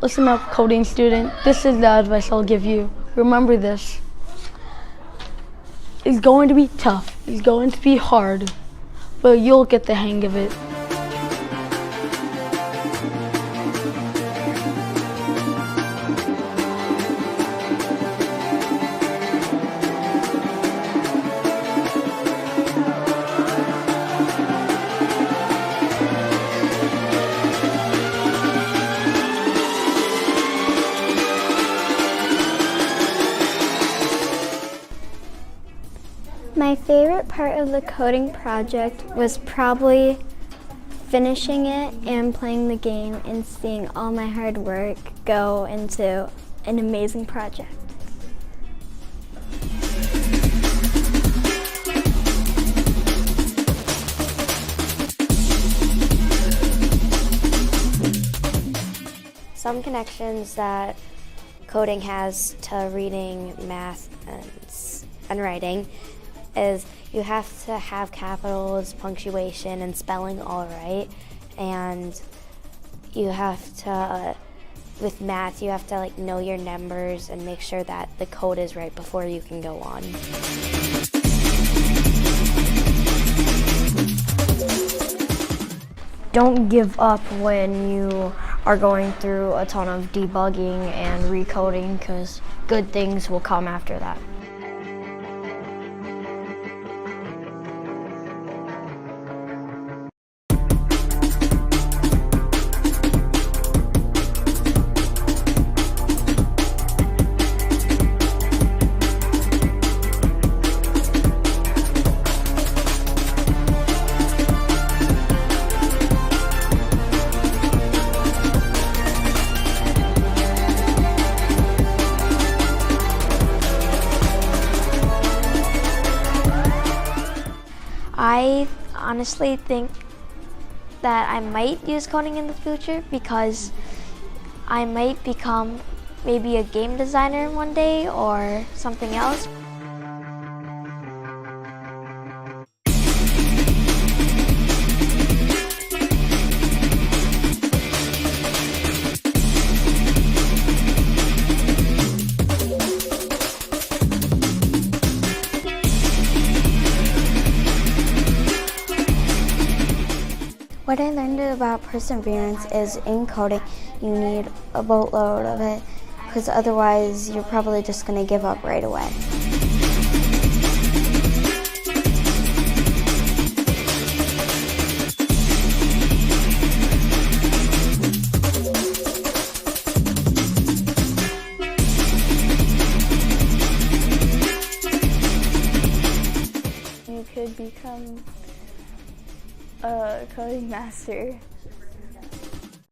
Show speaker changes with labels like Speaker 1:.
Speaker 1: Listen up, coding student. This is the advice I'll give you. Remember this. It's going to be tough. It's going to be hard. But you'll get the hang of it.
Speaker 2: My favorite part of the coding project was probably finishing it and playing the game and seeing all my hard work go into an amazing project.
Speaker 3: Some connections that coding has to reading, math, and writing is you have to have capitals, punctuation, and spelling all right. And you have to, with math, you have to know your numbers and make sure that the code is right before you can go on.
Speaker 4: Don't give up when you are going through a ton of debugging and recoding, because good things will come after that.
Speaker 3: I honestly think that I might use coding in the future because I might become maybe a game designer one day or something else.
Speaker 5: What I learned about perseverance is in coding, you need a boatload of it, because otherwise you're probably just going to give up right away.
Speaker 6: You could become a coding master